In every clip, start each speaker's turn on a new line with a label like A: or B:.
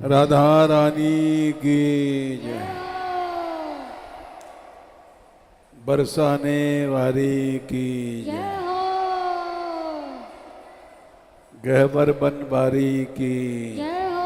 A: राधा रानी की जय। बरसाने वाली की जय। गहबर बनवारी की
B: जय हो।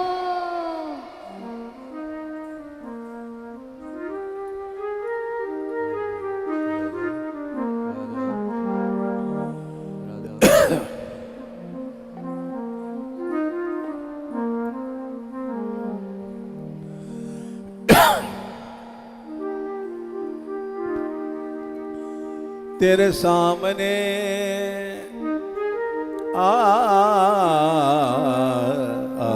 A: तेरे सामने आ, आ,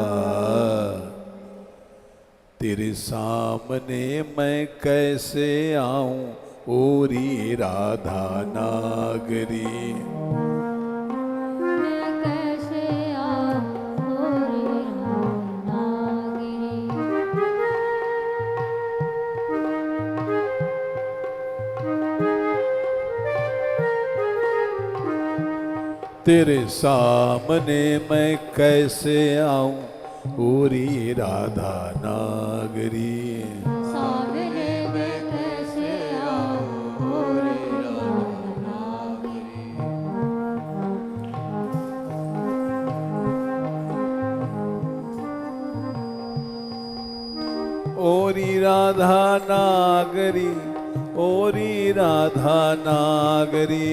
A: तेरे सामने मैं कैसे आऊं ओरी राधा नागरी।
B: मैं कैसे आऊं ओरी नागरी।
A: तेरे सामने मैं कैसे आऊं ओरी राधा नागरी।
B: सामने मैं कैसे आऊं ओरी नागरी।
A: ओरी राधा नागरी, ओरी राधा नागरी।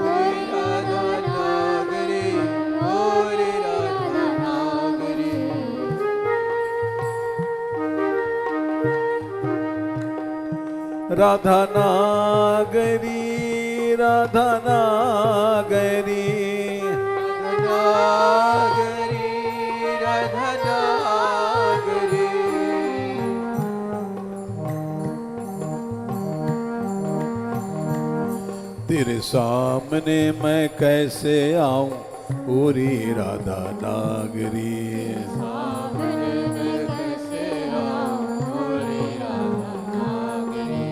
B: ओरी राधा नागरी, ओरी राधा नागरी।
A: राधा नागरी, राधा नागरी।
B: नागरी, राधा नागरी।
A: तेरे सामने मैं कैसे आऊं ओरी राधा नागरी।
B: सामने मैं कैसे आऊं ओरी राधा नागरी।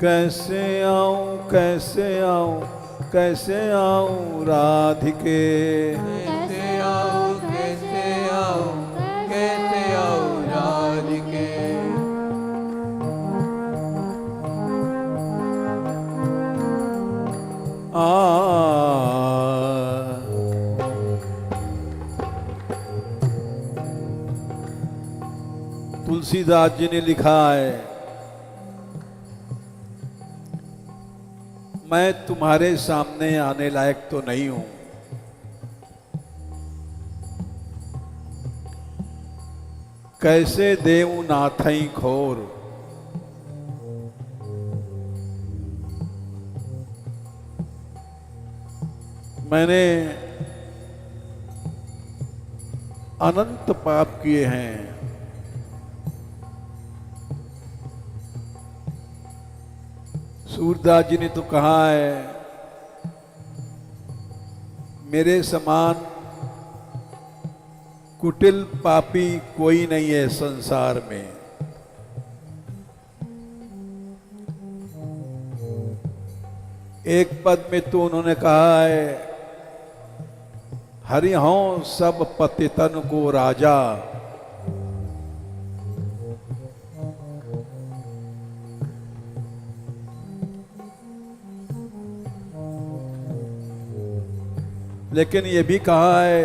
A: कैसे आऊं, कैसे आऊं, कैसे आऊं राधिके।
B: कैसे आऊं, कैसे आऊं, कैसे आऊं राधिके।
A: तुलसीदास जी ने लिखा है, मैं तुम्हारे सामने आने लायक तो नहीं हूं, कैसे देऊं नाथई खोर। मैंने अनंत पाप किए हैं, सूरदास जी ने तो कहा है, मेरे समान कुटिल पापी कोई नहीं है संसार में। एक पद में तो उन्होंने कहा है, हरिहों सब पतितन को राजा, लेकिन ये भी कहा है,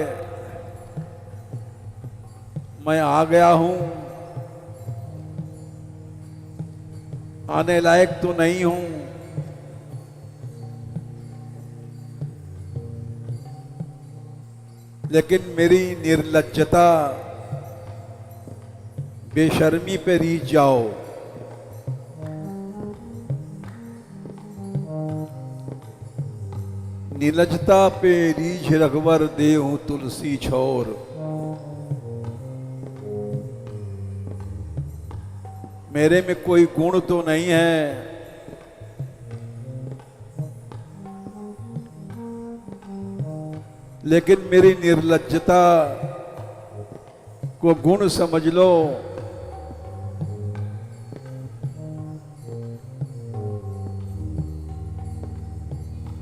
A: मैं आ गया हूं, आने लायक तो नहीं हूं, लेकिन मेरी निर्लज्जता बेशर्मी पे रीझ जाओ। निर्लज्जता पे रीझ रघुवर देहूं तुलसी छोर। मेरे में कोई गुण तो नहीं है, लेकिन मेरी निर्लज्जता को गुण समझ लो।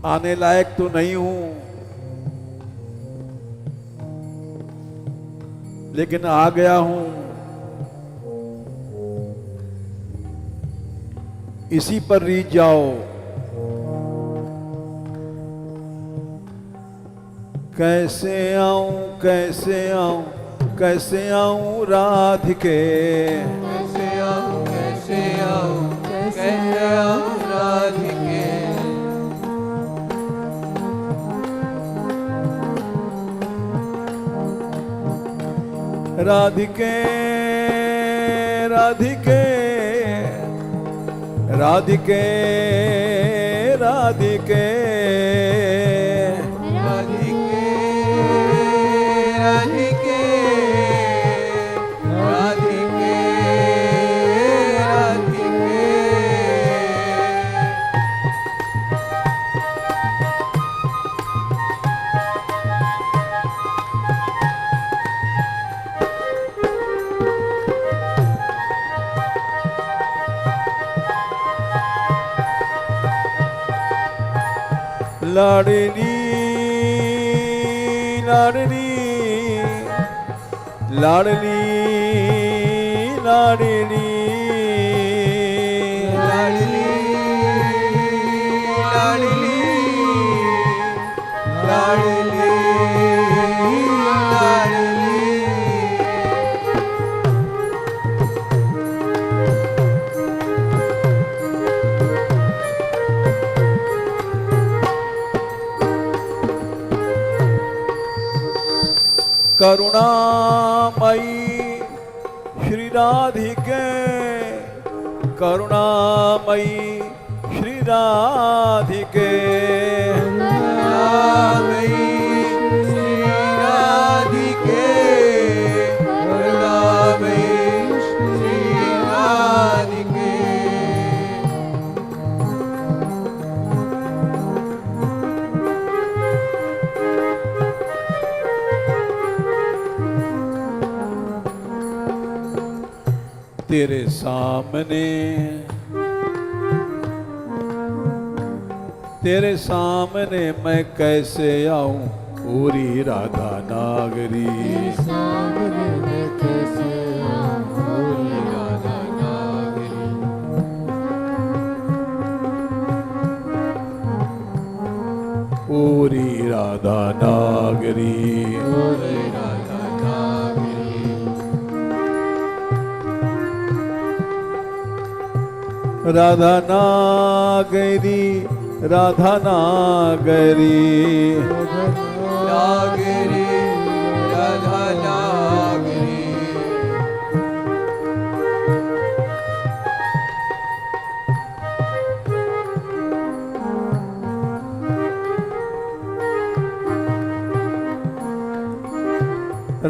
A: आने लायक तो नहीं हूं, लेकिन आ गया हूं। इसी पर रीझ जाओ। कैसे आऊं, कैसे आऊं, कैसे आऊं राधिके,
B: कैसे आऊं, कैसे आऊं, कैसे आऊं राधिके।
A: राधिके राधिके राधिके राधिके
B: राधिके राधिके राधिके राधिके।
A: लाडली लाडली लाडली लाडली
B: लाडली लाडली लाडली लाडली।
A: करुणामयी श्री राधिके, करुणामयी श्री राधिके।
B: करुणामयी श्री राधिके, करुणामयी श्री राधिके।
A: तेरे सामने, तेरे सामने मैं कैसे आऊं पूरी राधा नागरी।
B: सामने मैं कैसे आऊं पूरी राधा नागरी।
A: पूरी राधा नागरी।
B: पूरी राधा नागरी।
A: राधा नागरी, राधा नागरी।
B: नागरी राधा नागरी।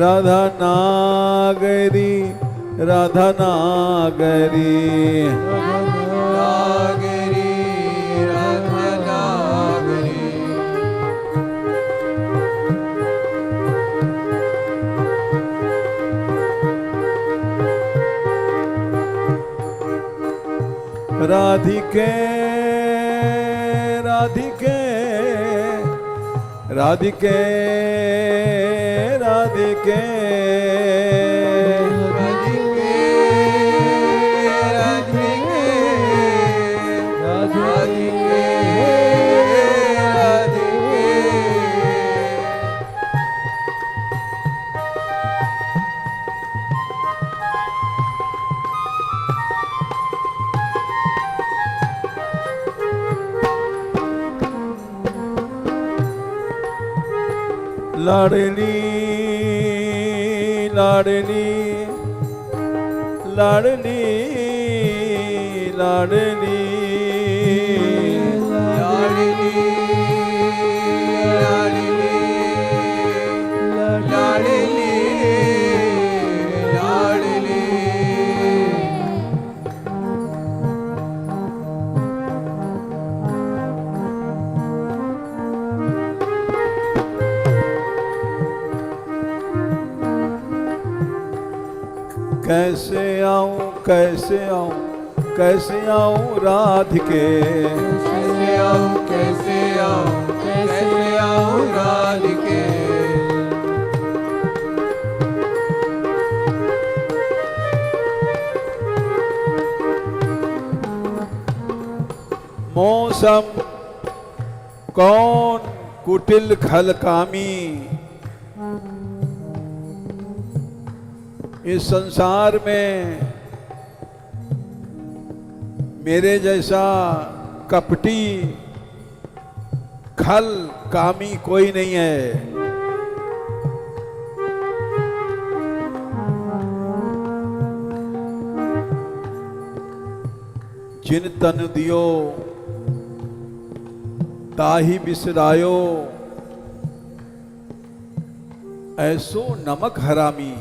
A: राधा नागरी, राधा नागरी।
B: नागरी राधा नागरी।
A: राधिके राधिके राधिके राधिके
B: राधिके राधिके राधिके राधिके।
A: लाडली लाडली लाडली लाडली
B: लाडली लाडली लाडली लाडली।
A: कैसे आऊं, कैसे आऊं, कैसे आऊं राधिके,
B: कैसे आऊं कैसे आऊं कैसे आऊं राधिके।
A: मौसम कौन कुटिल खल कामी, इस संसार में मेरे जैसा कपटी खल कामी कोई नहीं है। जिन तन दियो ताही बिसरायो, ऐसो नमक हरामी।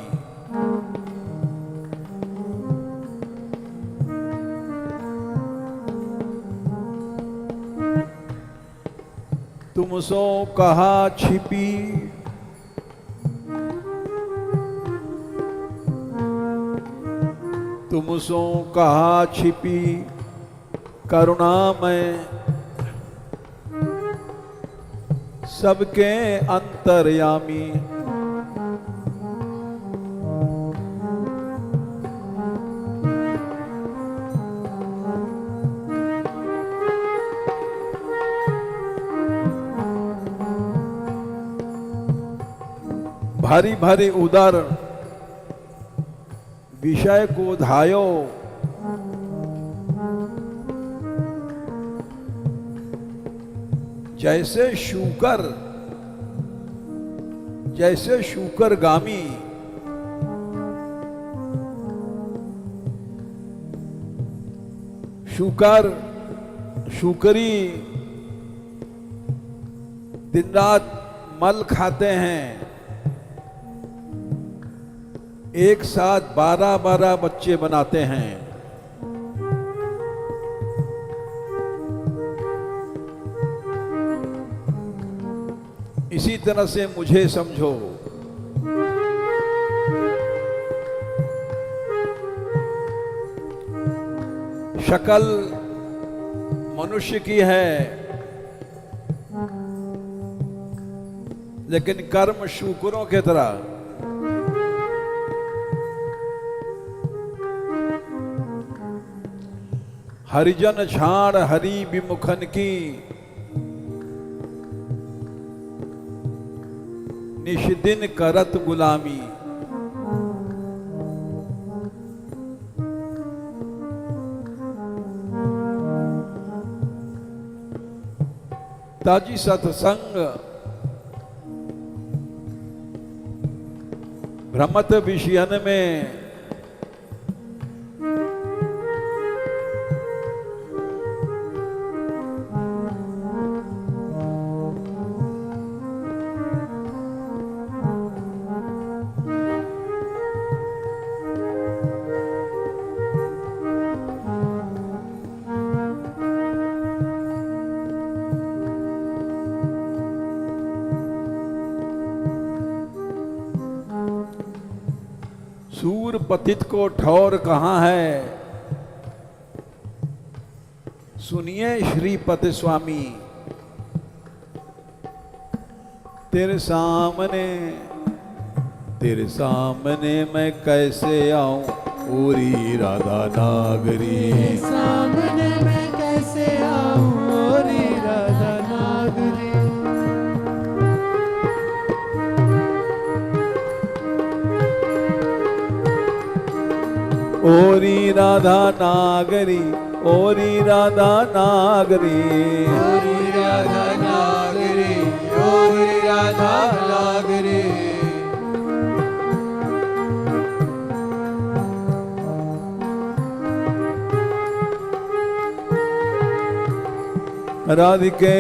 A: तुम सो कहा छिपी, तुम सो कहा छिपी करुणा में, सबके अंतर्यामी। भारी भारी उदर विषय को धायो, जैसे शूकर गामी। शूकरी दिन रात मल खाते हैं, एक साथ 12-12 बच्चे बनाते हैं। इसी तरह से मुझे समझो। शक्ल मनुष्य की है, लेकिन कर्म शूकरों की तरह। हरिजन छाड़ हरि विमुखन की, निष्दिन करत गुलामी। ताजी सत्संग भ्रमत विषयन में सूर पतित को ठौर कहाँ है, सुनिए श्रीपति स्वामी। तेरे सामने मैं कैसे आऊं ओरी राधा नागरी।
B: सामने मैं कैसे आऊं ओरी राधा नागरी।
A: ओरी राधा नागरी, ओरी राधा नागरी,
B: ओरी राधा नागरी, ओरी राधा नागरी।
A: राधिके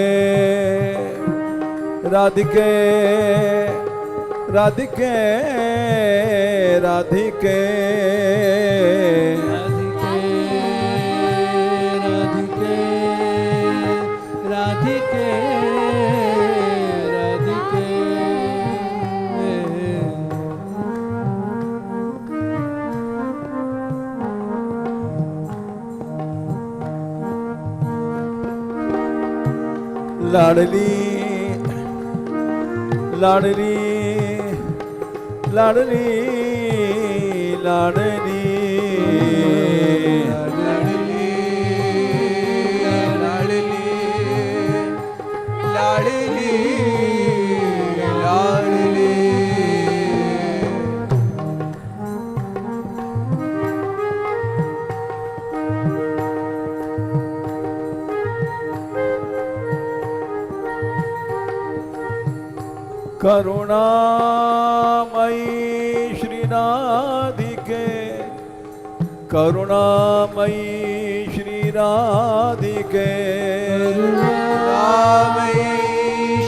A: राधिके राधिके राधिके
B: राधिके राधिके राधिके राधिके।
A: लाडली लाडली लाडली लाडली करुणामयी श्री राधिके करुणामयी श्री राधिके
B: करुणामयी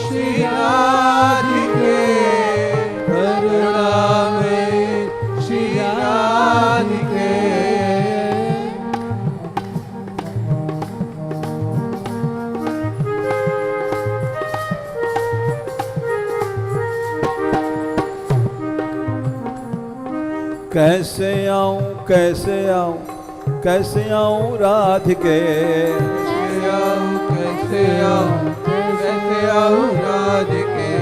B: श्री राधिके करुणामयी श्री राधिके
A: कैसे आऊं कैसे आऊं कैसे आऊं राधिके
B: कैसे आऊं राधिके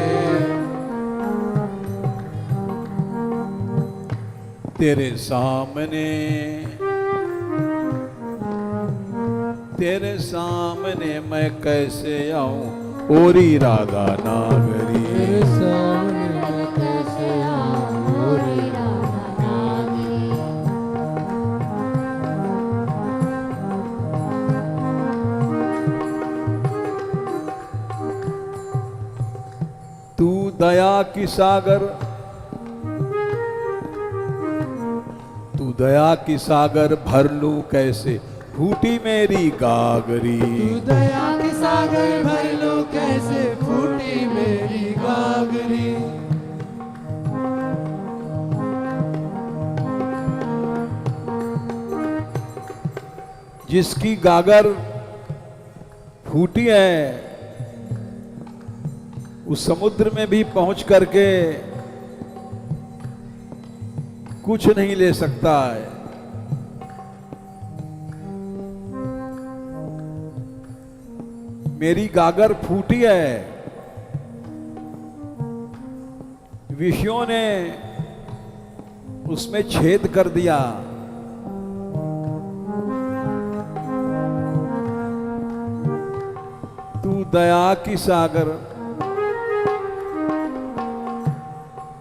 A: तेरे सामने मैं कैसे आऊं ओरी राधा नागरी
B: तेरे सामने मैं कैसे आऊं रे
A: तू दया की सागर तू दया की सागर भर लूं कैसे फूटी मेरी गागरी
B: तू दया के सागर भर लो कैसे फूटी मेरी गागरी
A: जिसकी गागर फूटी है उस समुद्र में भी पहुंच करके कुछ नहीं ले सकता है। मेरी गागर फूटी है, विषयों ने उसमें छेद कर दिया। तू दया की सागर,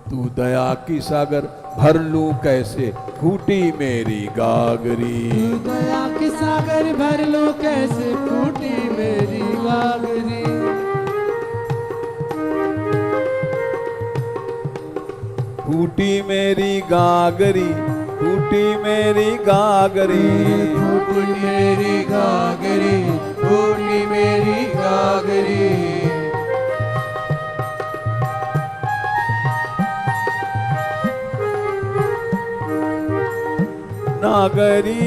A: तू दया की सागर भर लूं कैसे फूटी मेरी गागरी।
B: तू दया के सागर भर लो कैसे फूटी मेरी गागरी।
A: फूटी मेरी गागरी, फूटी मेरी गागरी,
B: फूटी मेरी गागरी, फूटी मेरी गागरी।
A: नागरी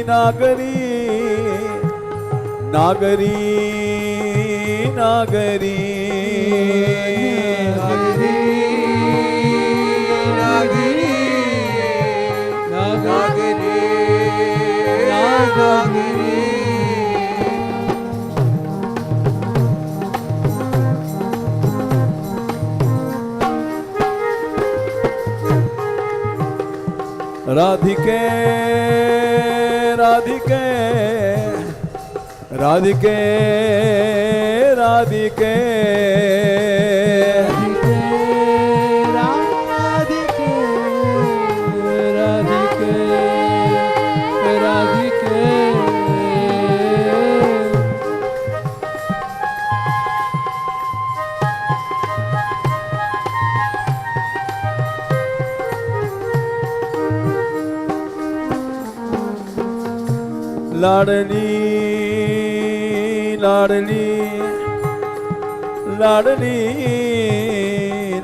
A: नागरी नागरी नागरी
B: नागरी नागरी नागरी नागरी।
A: राधिके राधिके राधिके राधिके
B: राधिके राधिके राधिके।
A: लाडली लाडली लाडली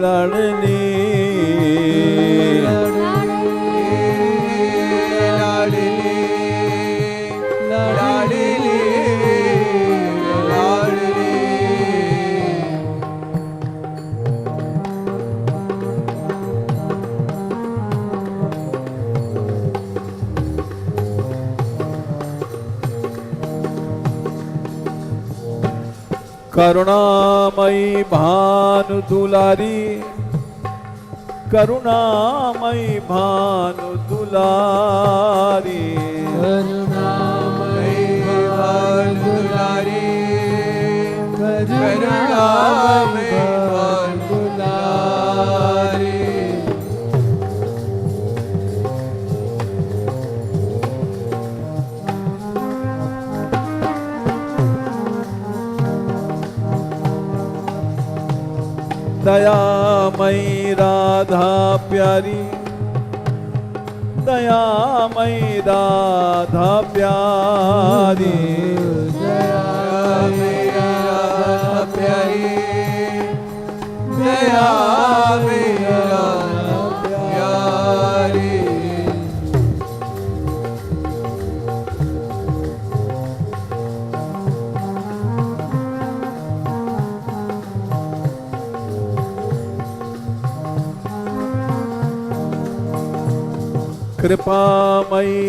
A: लाडली करुणामयी भानु दुलारी, करुणामयी भानु दुलारी,
B: करुणामयी भानु दुलारी, करुणामयी भानु दुलारी।
A: दयामयी राधा प्यारी, दयामयी राधा प्यारी,
B: दयामयी राधा प्यारी, दयामयी राधा प्यारी।
A: कृपामयी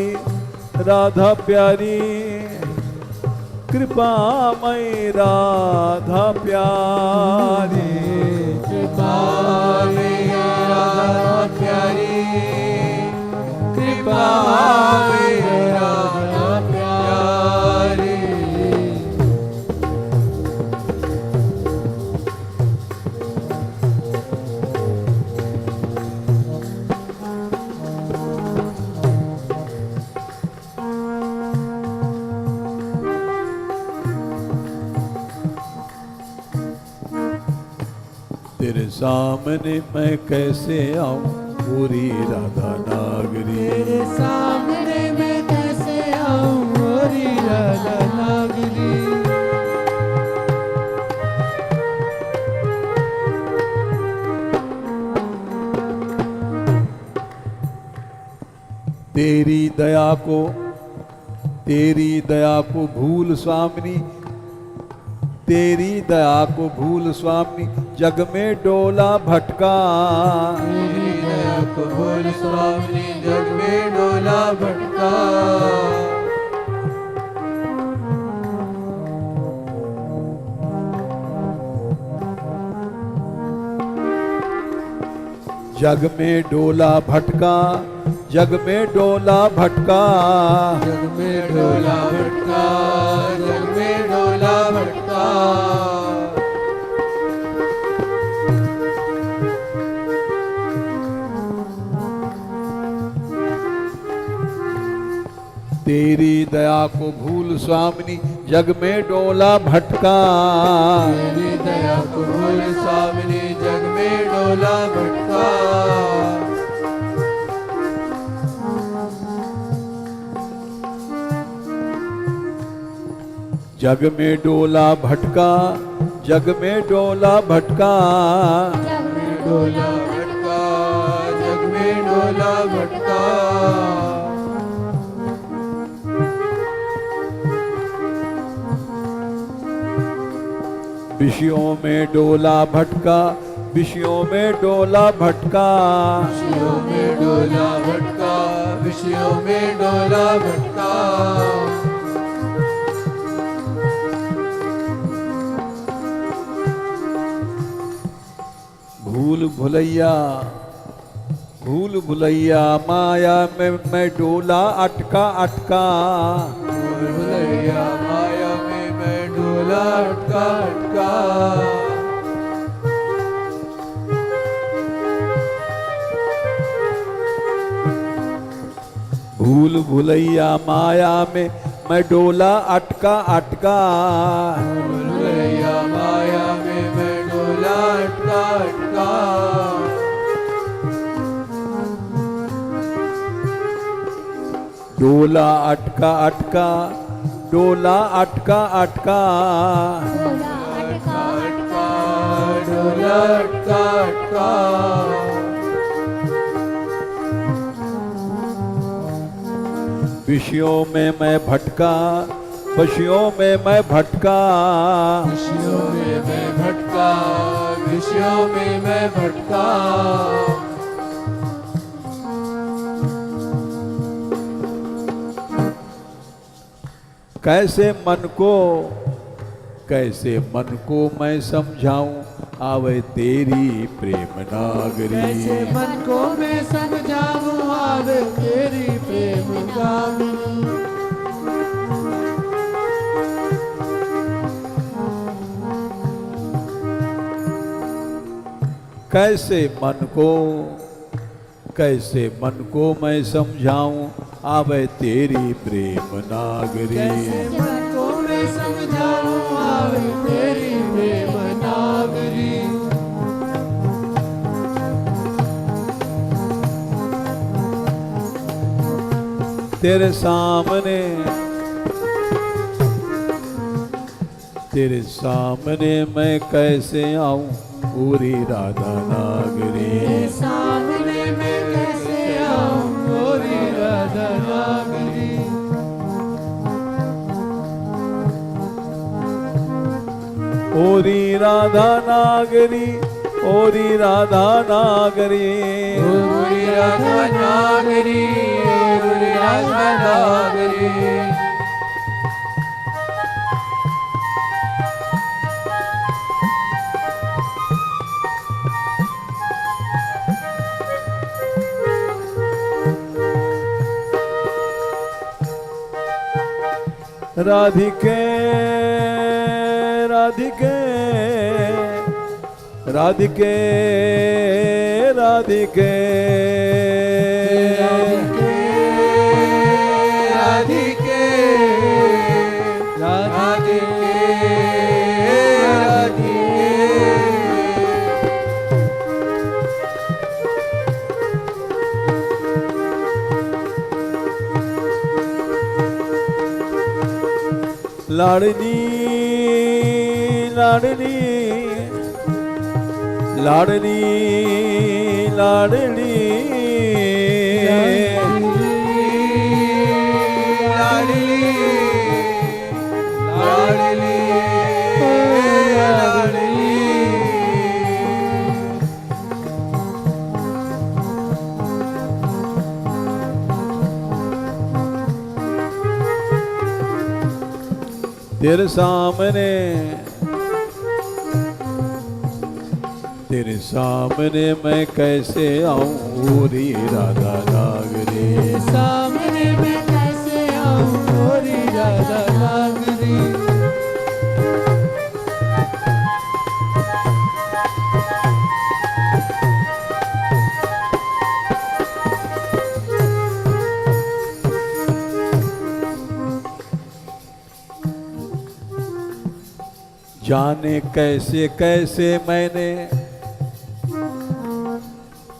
A: राधा प्यारी, कृपामयी राधा प्यारी,
B: कृपामयी राधा प्यारी, कृपामयी राधा प्यारी।
A: तेरे सामने मैं कैसे आऊं पूरी राधा नागरी,
B: तेरे सामने मैं कैसे आऊं मोरी राधा नागरी।
A: तेरी दया को भूल स्वामिनी, तेरी दया को भूल स्वामी जग में डोला भटका,
B: तेरी दया को भूल स्वामी जग में डोला भटका।
A: जग में डोला भटका, जग में डोला भटका,
B: जग में डोला भटका, जग में डोला भटका।
A: तेरी दया को भूल स्वामिनी जग में डोला भटका,
B: तेरी दया को भूल स्वामिनी जग में डोला भटका।
A: जग में डोला भटका, जग में डोला भटका,
B: जग में डोला भटका, जग में डोला भटका।
A: विषयों में डोला भटका, विषयों में डोला भटका,
B: विषयों में डोला भटका, विषयों में डोला भटका।
A: भूल भुलैया माया में मैं डोला अटका अटका,
B: भूल भुलैया माया में मैं डोला अटका अटका।
A: भूल भुलैया माया में मैं डोला अटका अटका,
B: भूल भुलैया माया में मैं डोला अटका अटका।
A: डोला अटका अटका, डोला अटका अटका,
B: अटका अटका, डोला अटका अटका।
A: विषयों में मैं भटका, विषयों में मैं भटका,
B: विषयों में मैं भटका, विषयों में मैं भटका।
A: कैसे मन को मैं समझाऊं आवे तेरी प्रेम नागरी।
B: कैसे मन को मैं समझाऊं आवे तेरी प्रेम नागरी।
A: कैसे मन को मैं समझाऊं आवे तेरी प्रेम नागरी।
B: कैसे मन को मैं समझाऊं आवे तेरी प्रेम नागरी।
A: तेरे सामने मैं कैसे आऊं पूरी राधा नागरी।
B: तेरे सामने मैं कैसे आऊं पूरी राधा नागरी।
A: ओरी राधा नागरी, ओरी राधा नागरी,
B: ओरी राधा नागरी, ओरी राधा नागरी।
A: राधिके राधिके राधिके राधिके
B: राधिके राधिके राधिके।
A: लाडनी लाडनी लाडनी लाडनी तेरे सामने मैं कैसे आऊं रे राधा नागरी।
B: तेरे सामने मैं कैसे आऊं रे राधा नागरी।
A: जाने कैसे कैसे मैंने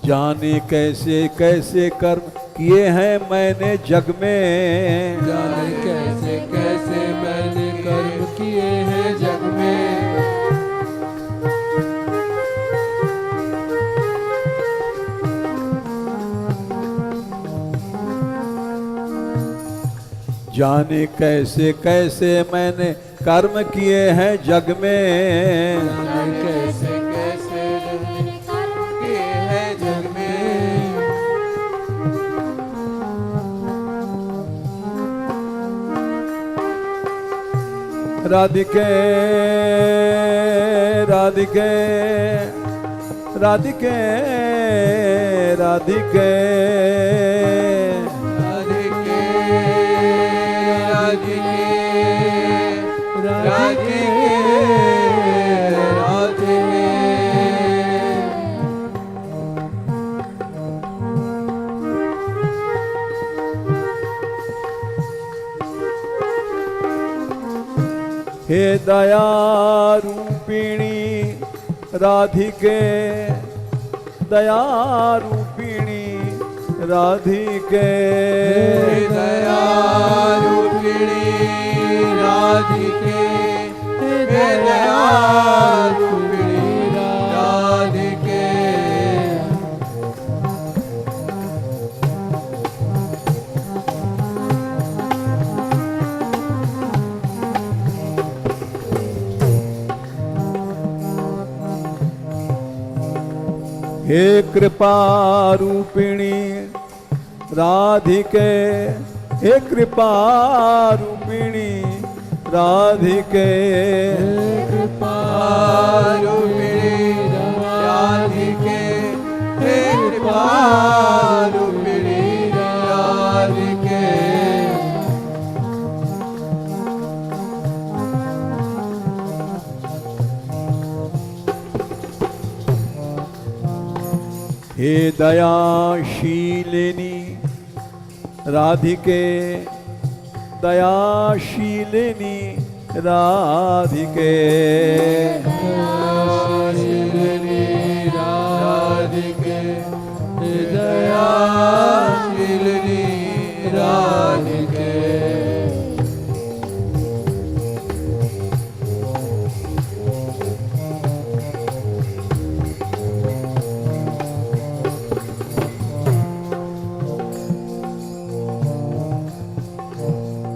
A: जाने कैसे कैसे कर्म किए हैं मैंने जग में।
B: जाने कैसे कैसे मैंने कर्म किए हैं जग में।
A: जाने कैसे कैसे मैंने कर्म किए हैं जग में।
B: जाने कैसे कैसे मैंने कर्म किए हैं जग में।
A: राधिके राधिके राधिके राधिके हे दया रूपिणी राधिके दया रूपिणी राधिके।
B: दया रूपिणी राधिके दया रूपिणी राधिके।
A: हे कृपा रूपिणी राधिके हे कृपा रूपिणी राधिके
B: कृपा रूपिणी राधिके, हे कृपा रूपिणी राधिके।
A: हे दयाशीलिनी राधिके, दयाशीलिनी राधिके,
B: दयाशीलिनी राधिके, दयाशीलिनी राधिके।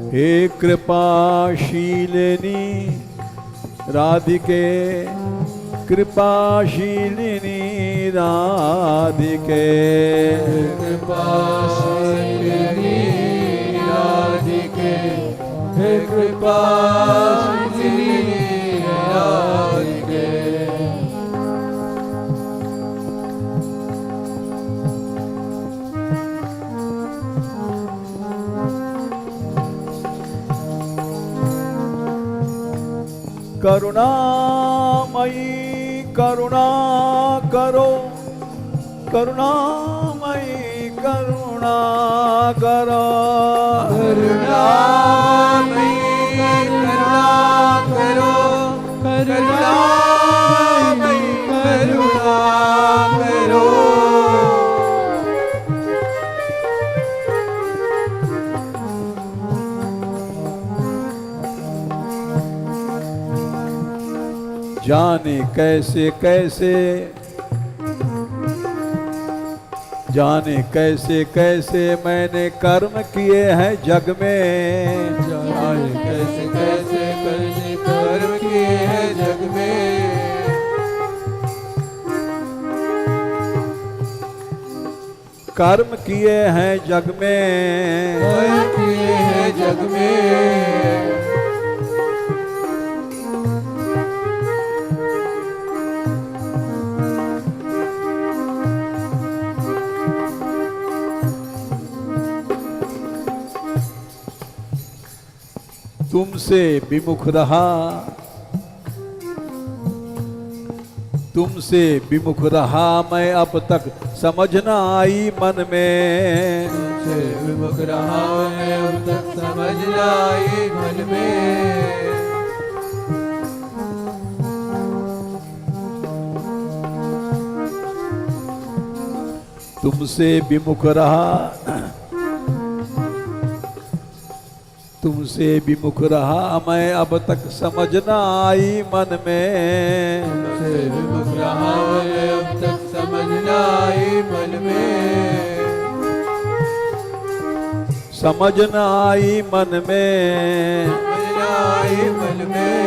A: हे कृपाशीलिनी राधिके, कृपाशीलिनी राधिके,
B: कृपाशीलिनी राधिके, हे कृपाशीलिनी राधिके।
A: करुणामयी करुणा करो, करुणामयी करुणा करो,
B: करुणामयी करुणा करो, करुणामयी करुणा करो।
A: जाने कैसे कैसे, जाने कैसे कैसे मैंने कर्म किए हैं जग में,
B: जाने कैसे कैसे मैंने कर्म किए हैं जग में।
A: कर्म किए हैं जग में,
B: कर्म किए हैं जग में।
A: तुमसे विमुख रहा, तुमसे विमुख रहा मैं अब तक समझ न आई मन में,
B: तुमसे विमुख रहा मैं अब तक समझ न आई मन में।
A: तुमसे विमुख रहा, तुमसे विमुख रहा मैं अब तक समझ न आई मन में,
B: तुमसे विमुख रहा मैं अब तक समझ न आई मन में।
A: समझ न आई मन में,
B: समझ न आई मन में।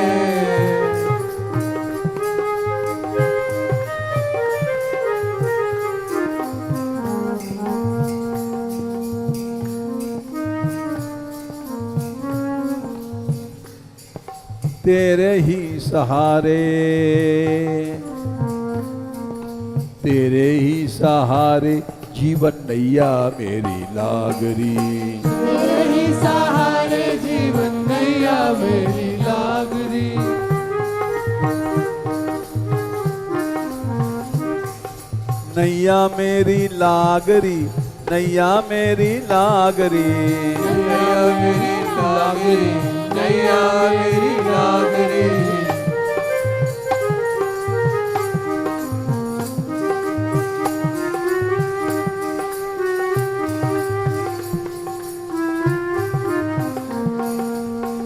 A: तेरे ही सहारे, तेरे ही सहारे जीवन नैया मेरी लागरी,
B: तेरे ही सहारे जीवन नैया मेरी लागरी।
A: नैया मेरी लागरी, नैया मेरी लागरी,
B: नैया मेरी लागरी, नैया मेरी लागरी।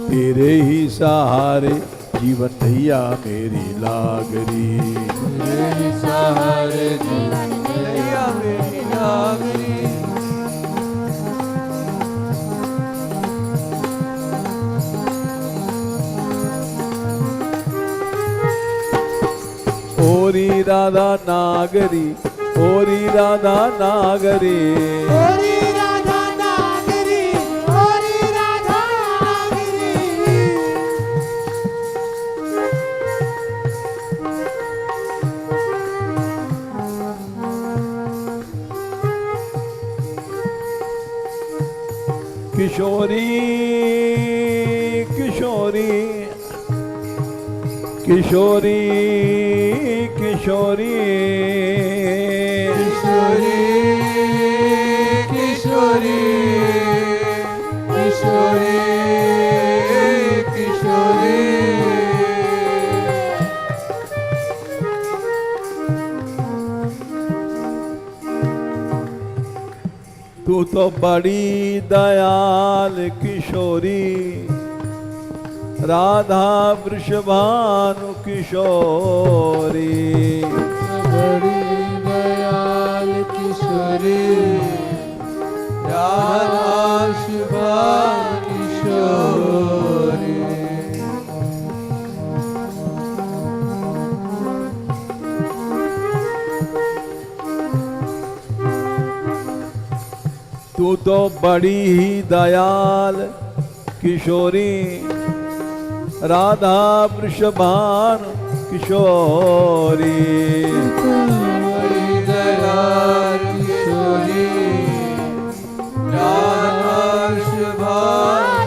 A: तेरे ही सहारे जीवन नैया मेरी लागरी,
B: तेरे ही सहारे जीवन नैया मेरी लागरी।
A: ओरी राधा नागरी, ओरी राधा नागरी,
B: ओरी राधा नागरी, ओरी राधा नागरी।
A: किशोरी किशोरी किशोरी
B: किशोरी किशोरी किशोरी किशोरी
A: तू तो बड़ी दयाल किशोरी राधा वृषभानु किशोरी
B: बड़ी दयाल किशोरी राधा शुभा किशोरी
A: तू तो बड़ी ही दयाल किशोरी राधा वृषभानु किशोरी
B: बड़ी दयाल किशोरी राधा शुभा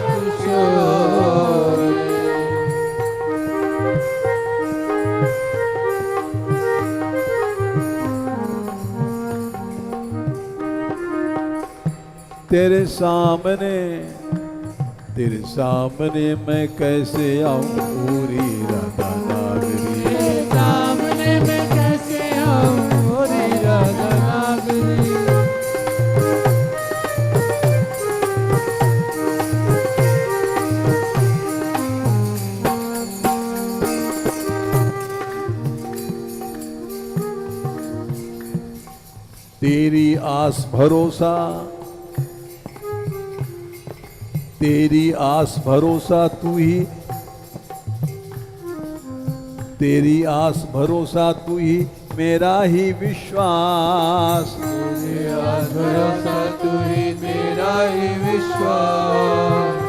B: किशोरी
A: तेरे सामने मैं कैसे आऊं पूरी राधा नागरी
B: तेरे सामने मैं कैसे आऊं पूरी राधा नागरी
A: तेरी आस भरोसा तेरी आस भरोसा तू ही तेरी आस भरोसा तू ही मेरा ही विश्वास
B: तेरी आस भरोसा तू ही मेरा ही विश्वास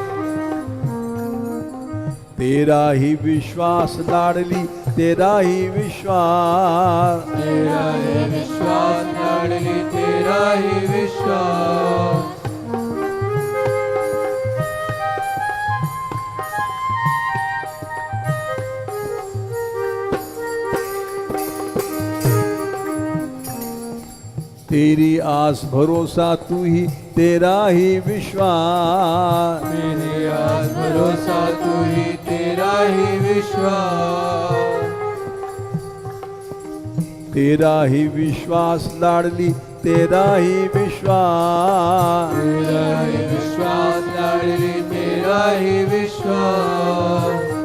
A: तेरा ही विश्वास लाडली तेरा ही विश्वास
B: तेरा ही विश्वास लाडली तेरा ही विश्वास
A: तेरी आस भरोसा तू ही तेरा ही विश्वास
B: मेरी आस भरोसा तू ही तेरा ही विश्वास
A: तेरा ही विश्वास लाडली तेरा ही विश्वास
B: तेरा ही विश्वास लाडली तेरा ही विश्वास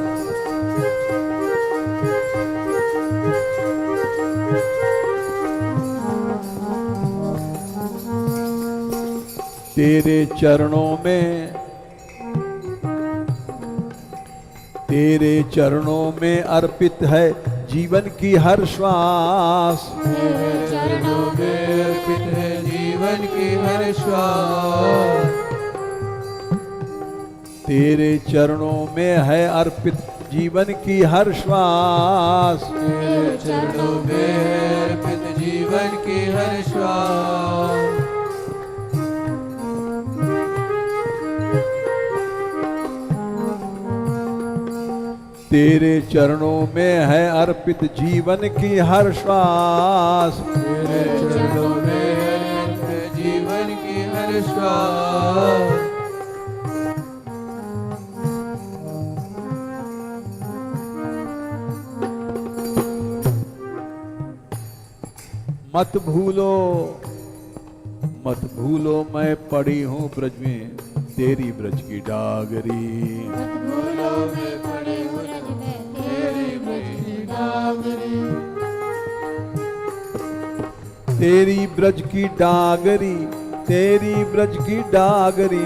A: तेरे चरणों में अर्पित है जीवन की हर श्वास
B: तेरे चरणों में अर्पित है जीवन की हर श्वास
A: तेरे चरणों में है अर्पित जीवन की हर श्वास
B: तेरे चरणों में है अर्पित जीवन की हर श्वास
A: तेरे चरणों में है अर्पित जीवन की हर श्वास
B: तेरे चरणों में है अर्पित जीवन की हर श्वास
A: मत भूलो मैं पड़ी हूँ ब्रज में तेरी ब्रज की डागरी तेरी ब्रज की डागरी तेरी ब्रज की डागरी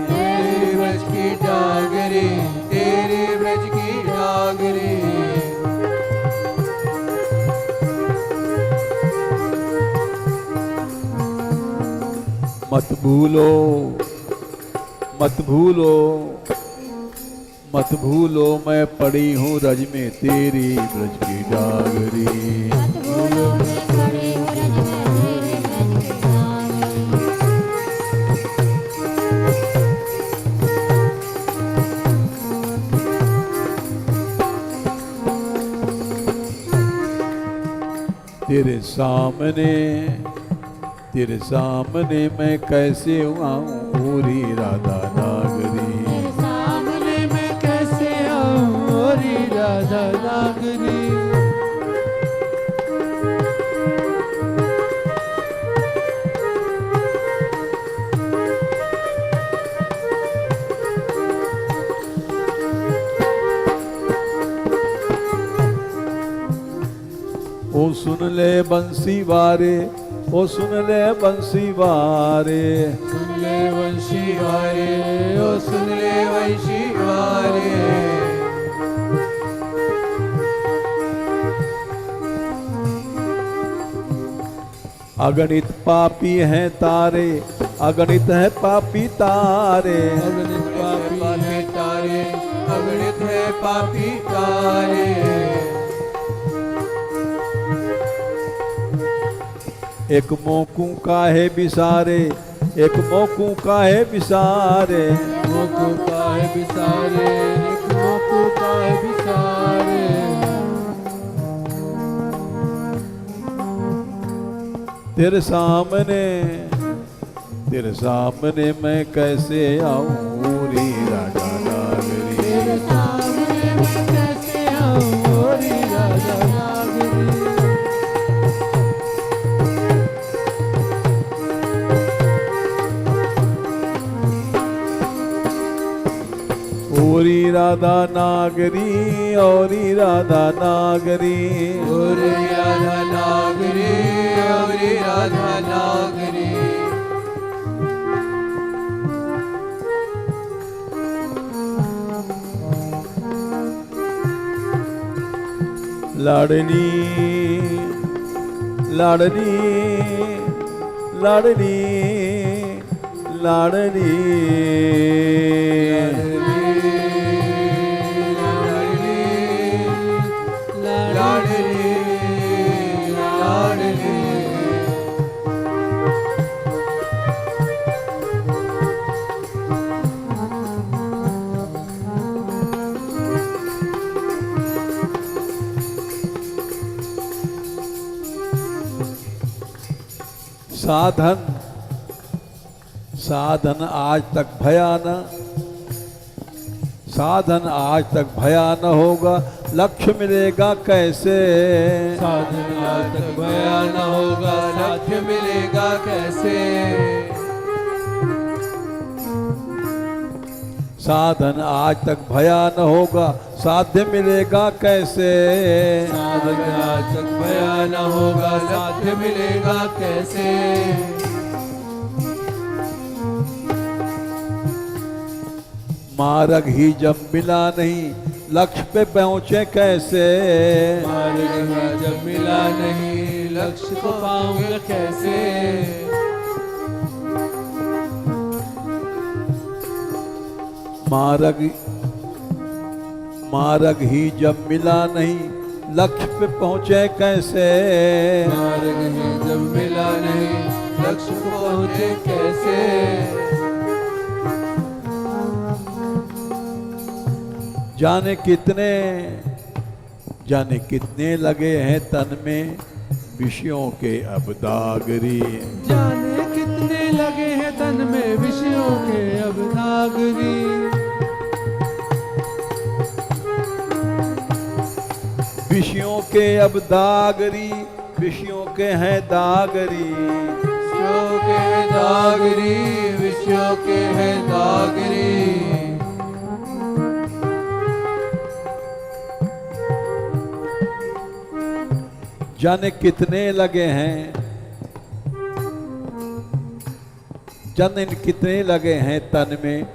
B: तेरी ब्रज की डागरी तेरी ब्रज की डागरी
A: मत भूलो मैं पड़ी हूँ रज में तेरी ब्रज की डागरी तेरे सामने मैं कैसे आऊं ओरी राधा नागरी।
B: तेरे सामने मैं कैसे आऊं ओरी राधा नागरी।
A: ओ सुन ले बंसी वारे, ओ सुन ले बंसी वारे।
B: सुन ले वंशी वारे, ओ सुन ले वंशी वारे।
A: अगणित पापी हैं तारे, अगणित है पापी तारे।
B: अगणित पापी है तारे, अगणित है पापी तारे।
A: एक मोकू काहे बिसारे, एक मोकू काहे बिसारे।
B: मोकू काहे बिसारे, एक मोकू काहे बिसारे।
A: तेरे सामने मैं कैसे आऊं ओरी राधा नागरी।
B: तेरे सामने मैं कैसे आऊं ओरी राधा नागरी।
A: ओरी राधा नागरी, ओरी राधा नागरी।
B: ओरी राधा नागरी, ओरी राधा नागरी।
A: लाडली लाडली लाडली लाडली साधन आज तक भया न, साधन आज तक भया न होगा, लक्ष्य मिलेगा कैसे।
B: साधन आज तक भया न होगा, लक्ष्य मिलेगा कैसे।
A: साधन आज तक भया न होगा, साध्य मिलेगा कैसे।
B: साधन आज तक भया न होगा, साध्य मिलेगा कैसे।
A: मार्ग ही जब मिला नहीं, लक्ष्य पे पहुंचे कैसे।
B: मार्ग जब मिला नहीं, लक्ष्य को पाऊंगा कैसे।
A: मार्ग ही जब मिला नहीं, लक्ष्य पे पहुंचे कैसे।
B: मार्ग ही जब मिला नहीं, लक्ष्य को पहुंचे कैसे।
A: जाने कितने लगे हैं तन में विषयों के अब दागरी।
B: जाने कितने लगे हैं तन में विषयों के अब दागरी।
A: विषयों के अब दागरी, विषयों के हैं दागरी।
B: विषयों के हैं दागरी, विषयों के हैं दागरी।
A: जाने कितने लगे हैं, जाने कितने लगे हैं तन में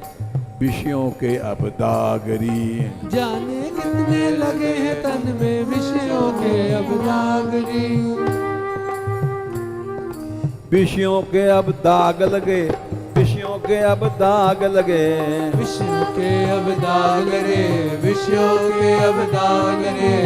A: विषयों के अब दागरी।
B: जाने कितने लगे हैं तन में विषयों के अब दागरी।
A: विषयों के अब दाग लगे, विषयों के अब दाग लगे।
B: विषयों के अब दाग लगे, विषयों के अब दाग लगे।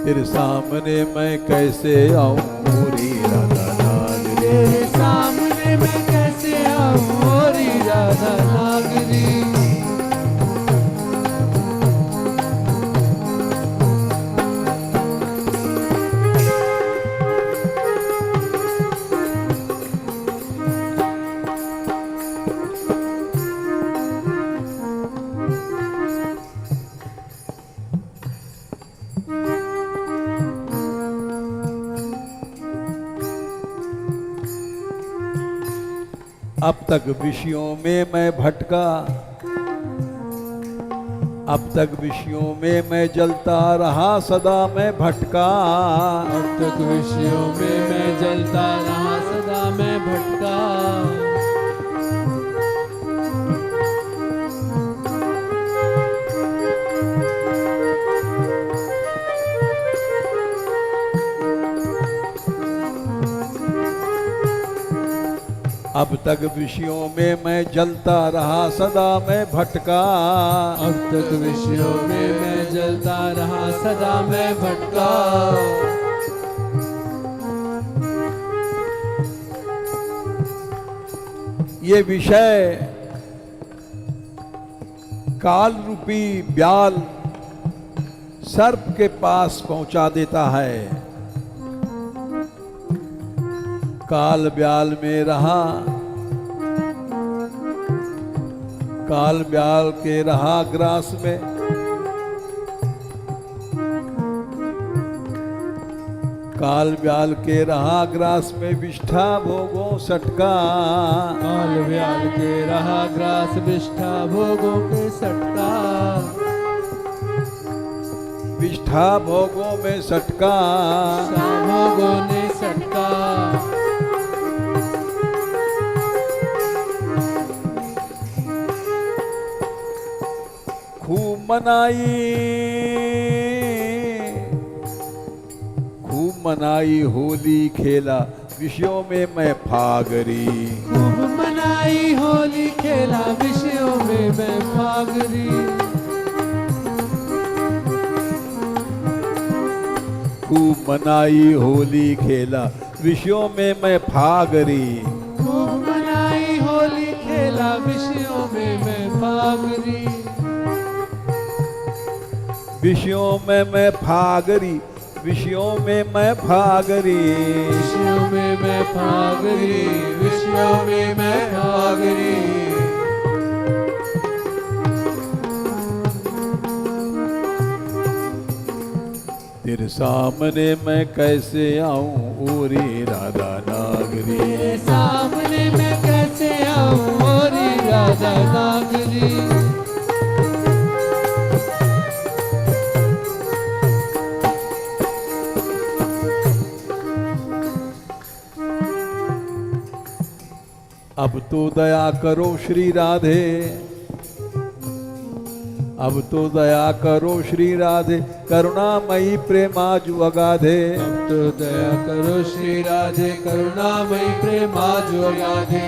A: तेरे सामने मैं कैसे आऊं ओरी राधा नागरी।
B: तेरे सामने मैं कैसे आऊं ओरी राधा नागरी।
A: अब तक विषयों में मैं भटका, अब तक विषयों में मैं जलता रहा, सदा मैं भटका।
B: अब तक विषयों में मैं जलता रहा, सदा मैं भटका।
A: अब तक विषयों में मैं जलता रहा, सदा मैं भटका।
B: अब तक विषयों में मैं जलता रहा, सदा मैं भटका।
A: ये विषय काल रूपी ब्याल सर्प के पास पहुंचा देता है। काल ब्याल में रहा, काल ब्याल के रहा ग्रास में। काल ब्याल के रहा ग्रास में, विष्ठा भोगों सटका।
B: काल ब्याल के रहा ग्रास, विष्ठा भोगों के सटका।
A: विष्ठा भोगों में सटका,
B: भोगों ने सटका।
A: खूब मनाई होली खेला, विषयों में मैं फागरी।
B: खूब मनाई होली खेला, विषयों में मैं फागरी।
A: खूब मनाई होली खेला, विषयों में मैं फागरी।
B: खूब मनाई होली खेला, विषयों में मैं फागरी।
A: विषयों में मैं फागरी, विषयों में मैं फागरी।
B: विषयों में मैं फागरी, विषयों में मैं फागरी।
A: तेरे सामने मैं कैसे आऊं ओरी राधा नागरी।
B: तेरे सामने मैं कैसे आऊं ओरी राधा नागरी।
A: अब तो दया करो श्री राधे, अब तो दया करो श्री राधे, करुणामयी प्रेमाजु अगाधे।
B: अब तो दया करो श्री राधे, करुणामयी प्रेमाजु अगाधे।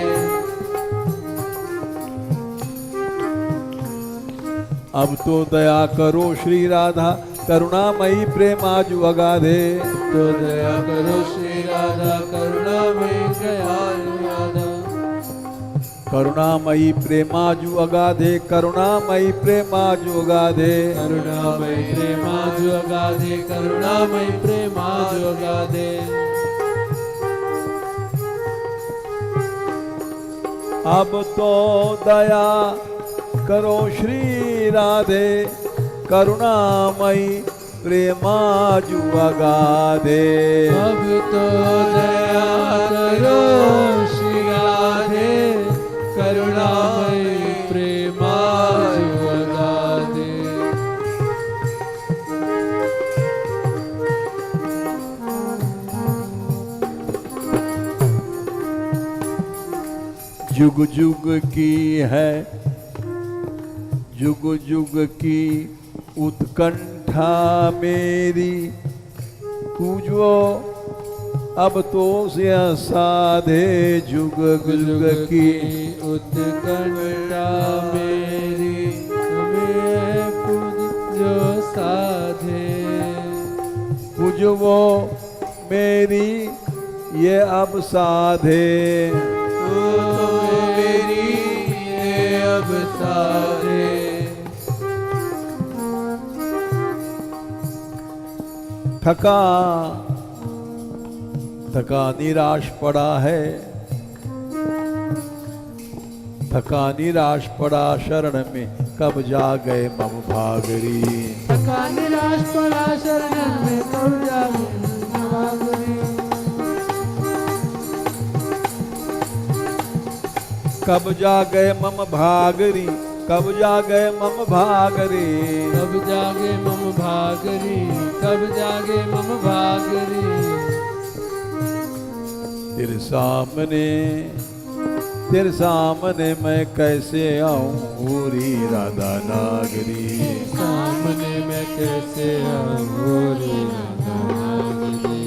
A: अब तो दया करो श्री राधा, करुणामयी प्रेमाजु अगाधे।
B: तो दया करो श्री राधा, करुणामयी प्रेमाजु अगाधे।
A: करुणामयी प्रेमाजु अगाधे, करुणामयी प्रेमाजु अगाधे।
B: करुणामयी प्रेमाजु अगाधे, करुणामयी प्रेमाजु अगाधे।
A: अब तो दया करो श्री राधे, करुणामयी प्रेमाजु अगाधे।
B: अब तो दया करो श्री राधे, करुणामयी प्रेमाजु अगाधे।
A: जुग जुग की है, जुग जुग की उत्कंठा मेरी, पूजो अब तो से साधे। जुग जुग की
B: उत्कंठा मेरी, तुम्हें पूजो साधे।
A: पूजो मेरी ये अब साधे।
B: ओ मेरी ये अब साधे।
A: थका थका निराश पड़ा है, थका निराश पड़ा शरण में, कब जा गए मम भागरी।
B: थका निराश पड़ा शरण में, कब जा गए मम भागरी।
A: कब जागे मम भागरी, कब जागे मम भागरी।
B: कब जागे मम भागरी, कब जागे मम भागरी।
A: तेरे सामने मैं कैसे आऊं पूरी राधा नागरी।
B: सामने मैं कैसे आऊं रे राधा नागरी।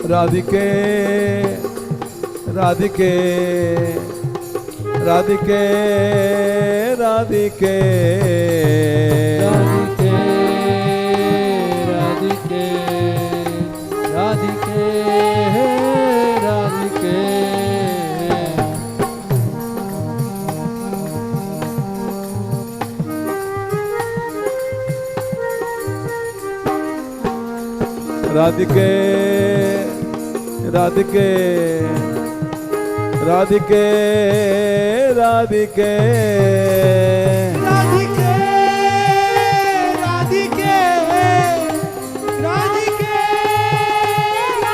A: राधिके राधिके राधिके राधिके
B: राधिके राधिके राधिके राधिके।
A: राधिके राधिके राधिके राधिके
B: राधिके राधिके राधिके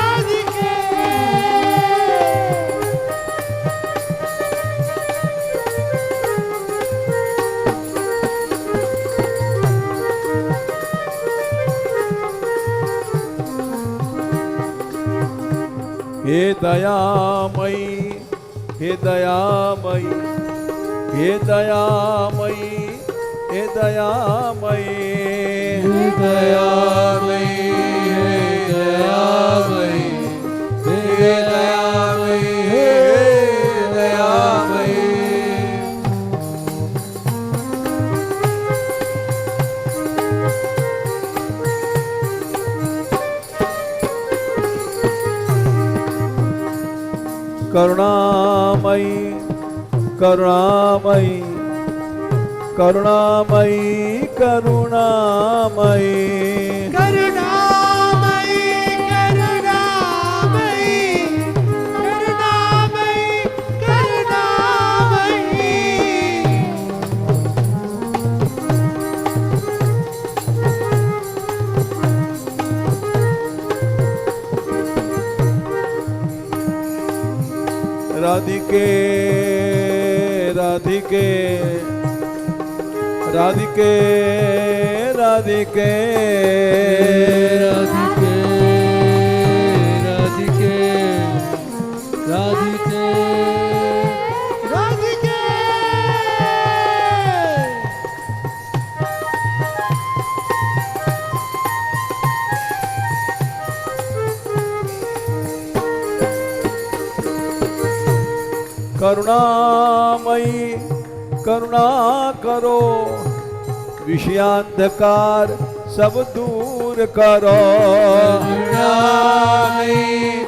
B: राधिके।
A: हे दयामयी, हे दयामयी, हे दयामयी, हे दयामयी,
B: हे दयामयी, हे दयामयी, हे दयामयी, हे दयामयी।
A: करुणामयी, करुणामयी, करुणामयी, करुणामयी,
B: करुणामयी, करुणामयी, करुणामयी, करुणामयी।
A: राधिके राधिके राधिके राधिके
B: राधिके राधिके राधिके राधिके।
A: करुणामयी करुणा करो, विषयांधकार सब दूर करो।
B: करुणामयी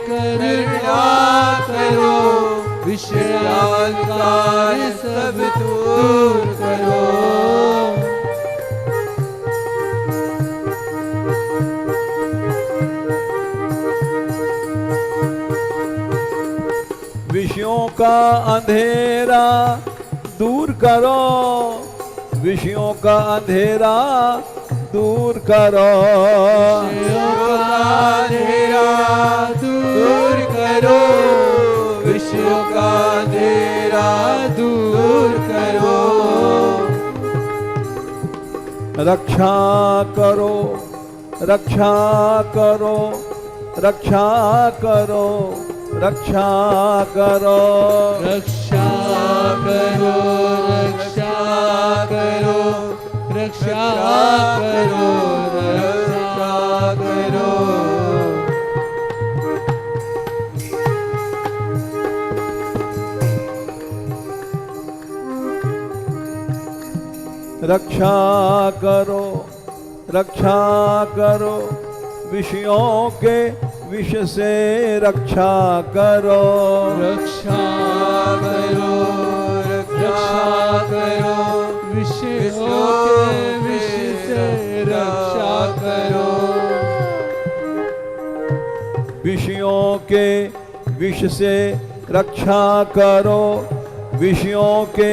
B: करुणा करो, विषयांधकार सब दूर करो।
A: विषयों का अंधेरा दूर करो, विषयों का अंधेरा दूर करो।
B: विषयों का अंधेरा दूर करो, विषयों का अंधेरा दूर करो।
A: रक्षा करो, रक्षा करो, रक्षा करो, रक्षा करो,
B: रक्षा करो, रक्षा करो, रक्षा करो, रक्षा करो।
A: रक्षा करो, रक्षा करो, विषयों के विष से रक्षा करो।
B: रक्षा करो, रक्षा करो, विषयों के विष से रक्षा करो।
A: विषयों के विष से रक्षा करो, विषयों के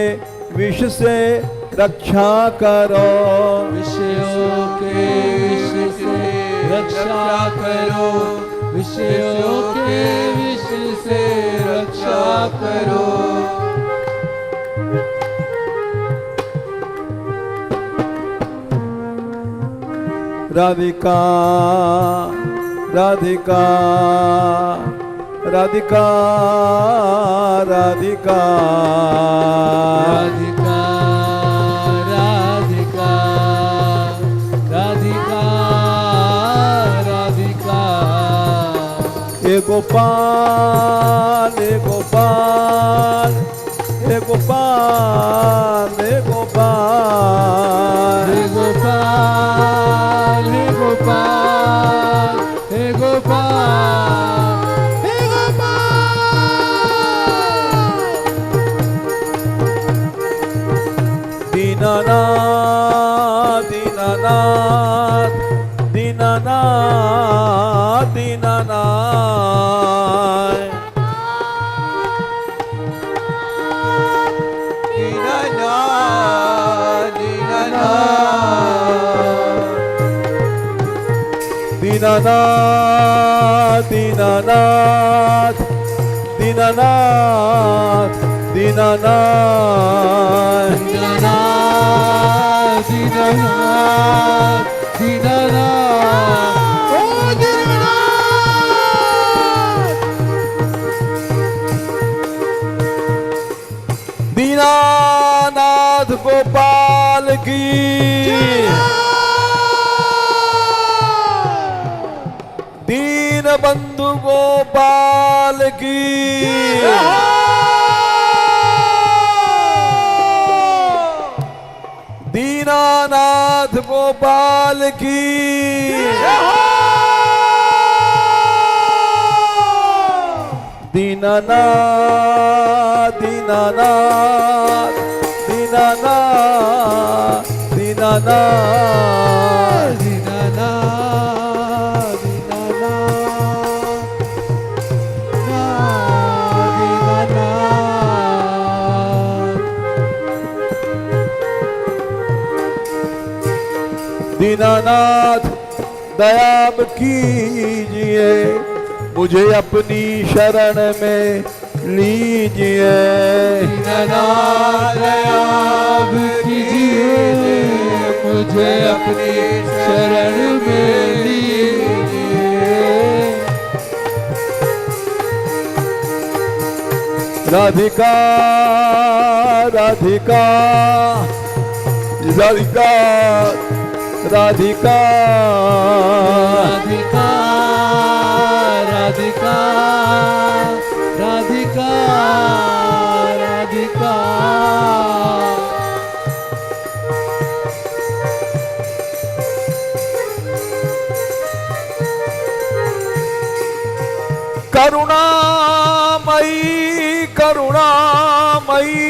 A: विष से रक्षा करो।
B: विषयों के विष से रक्षा करो, शिष्यों के विष से रक्षा करो।
A: राधिका राधिका राधिका राधिका
B: राधिका राधिका राधिका राधिका।
A: हे गोपाल हे गोपाल हे गोपाल हे गोपाल
B: हे गोपाल हे गोपाल हे गोपाल हे गोपाल।
A: दीनानाथ दीनानाथ दीनानाथ दीनानाथ दीनानाथ दीनानाथ दीनानाथ दीनानाथ
B: दीनानाथ दीनानाथ दीनानाथ ओ दीनानाथ।
A: दीनानाथ गोपाल की दीन बंधु गोपाल की दीनानाथ गोपाल की दीनानाथ दीनानाथ दीनानाथ दीनानाथ दीनानाथ दयाब कीजिए मुझे अपनी शरण में लीजिए।
B: दीनानाथ दयाब कीजिए मुझे अपनी शरण में लीजिए।
A: राधिका राधिका राधिका राधिका
B: राधिका राधिका राधिका राधिका।
A: करुणामयी करुणामयी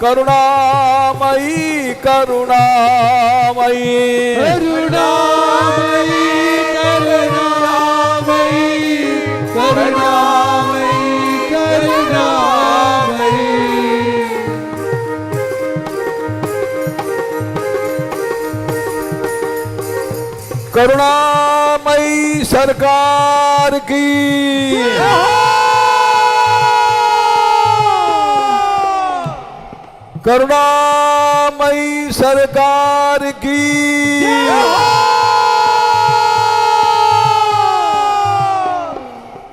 A: करुणामयी करुणामयी
B: करुणामयी करुणामयी करुणामयी करुणामयी।
A: करुणामयी सरकार की करुणामयी सरकार की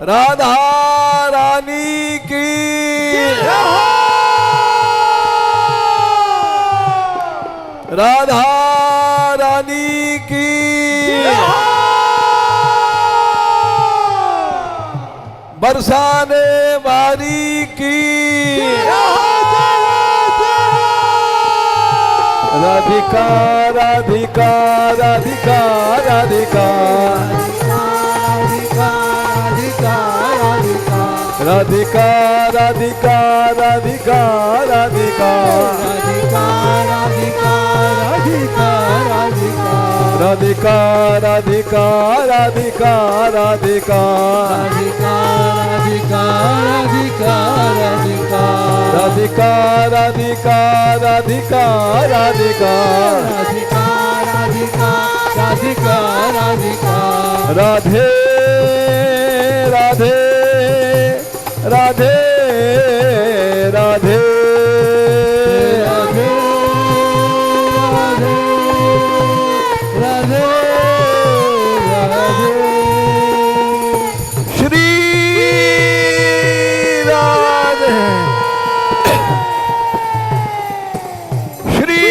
A: राधा रानी की राधा रानी की बरसाने वाली की राधिका राधिका राधिका राधिका राधिका राधिका राधिका राधिका राधिका राधिका राधिका राधिका राधिका राधिका राधिका राधिका राधे राधे राधे राधे
B: राधे राधे राधे
A: श्री राधे श्री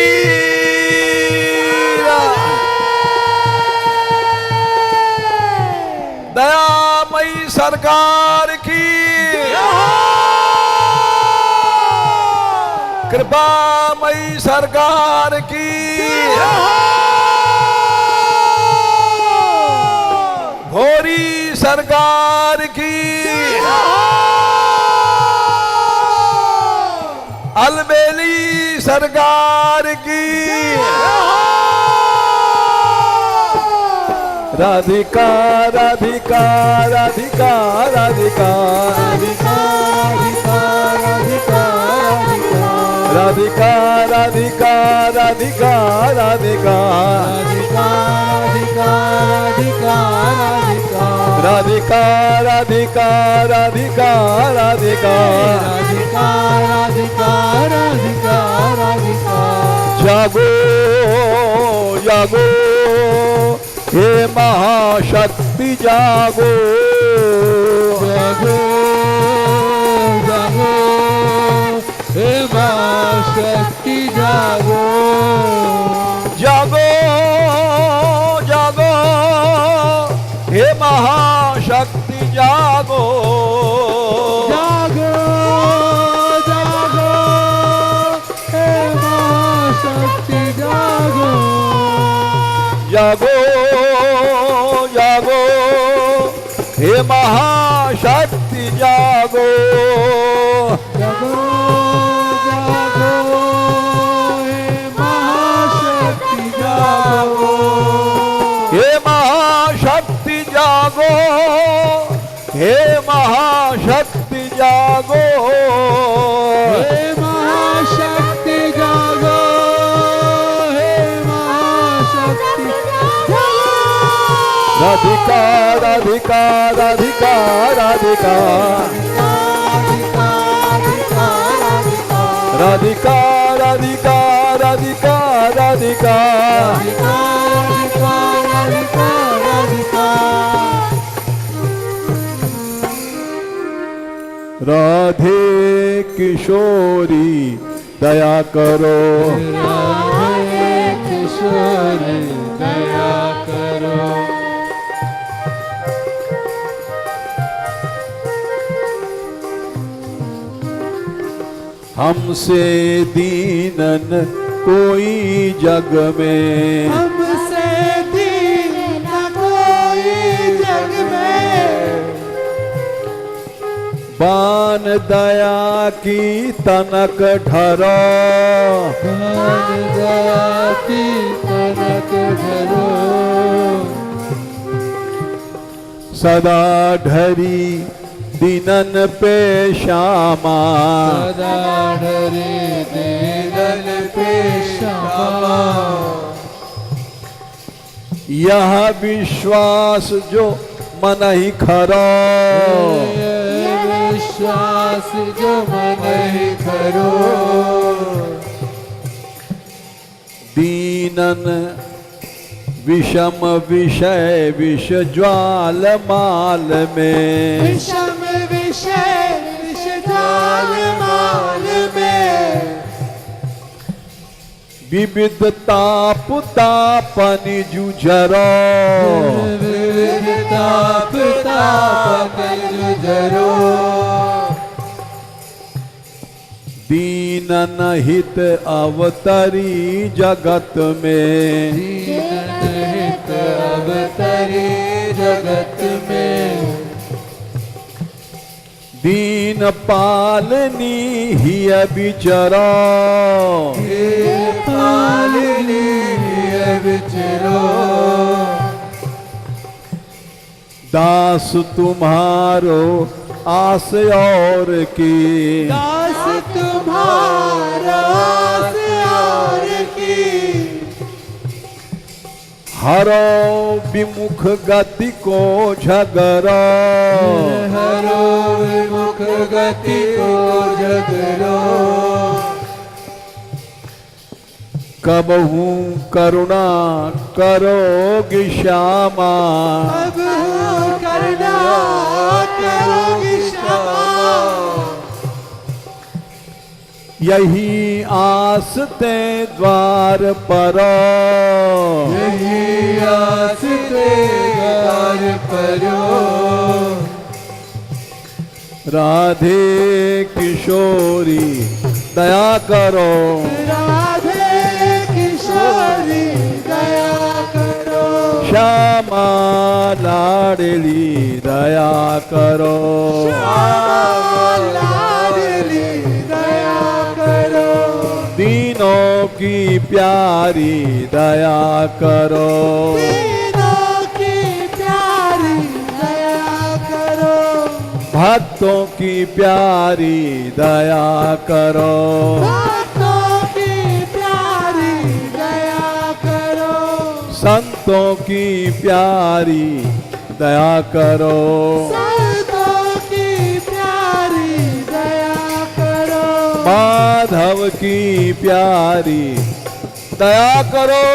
A: दयामयी सरकार की कृपामयी सरकार की भोरी सरकार की अलबेली सरकार की राधिका राधिका राधिका राधिका राधिका राधिका राधिका राधिका राधिका राधिका राधिका राधिका जागो जागो हे महाशक्ति जागो
B: जागो जागो हे महाशक्ति जागो
A: जागो जागो हे महाशक्ति जागो
B: जागो जागो हे महाशक्ति जागो
A: जागो जागो हे महाशक्ति जागो
B: जागो जागो हे महाशक्ति जागो
A: हे महाशक्ति जागो हे महाशक्ति जागो
B: हे महाशक्ति जागो हे महाशक्ति
A: राधिका राधिका राधिका राधिका राधिका राधिका राधिका राधिका राधे किशोरी दया करो
B: राधे किशोरी दया करो
A: हमसे दीनन कोई जग में
B: हमसे दीन कोई जग में
A: बान दया की तनक ढरो
B: बान दया की तनक ढरो
A: सदा ढरी दीनन पे श्यामा
B: सदा ढरे दीनन पे श्यामा
A: यह विश्वास जो मन ही खरो
B: विश्वास जो मन ही करो
A: दीनन विषम विषय विष ज्वाल माल में
B: विषम विषय विष ज्वाल माल में
A: विविध ताप तापनि जुझरो
B: विविध ताप ताप जुझरो
A: दीनन हित अवतरी जगत में
B: दीनन हित अवतरी जगत में
A: दीन पालनी ही विचरो
B: पालनी विचरो
A: दास तुम्हारो आस और की
B: दास तुम्हारा आस और की
A: हरो विमुख गति को झगरो,
B: हरो विमुख गति को झगरो,
A: कबहू करुणा करोगी श्यामा,
B: अब करुणा करोगी श्यामा,
A: यही आस ते द्वार परो,
B: यही आस ते द्वार परो,
A: राधे किशोरी दया करो,
B: राधे किशोरी दया करो,
A: श्यामा लाडली दया करो,
B: श्यामा लाडली दया करो,
A: दीनों की प्यारी दया करो,
B: दीनों की प्यारी दया करो,
A: भक्तों की प्यारी दया करो,
B: भक्तों की प्यारी दया करो,
A: संतों की प्यारी दया करो,
B: संतों की प्यारी दया करो,
A: माधव की प्यारी दया करो।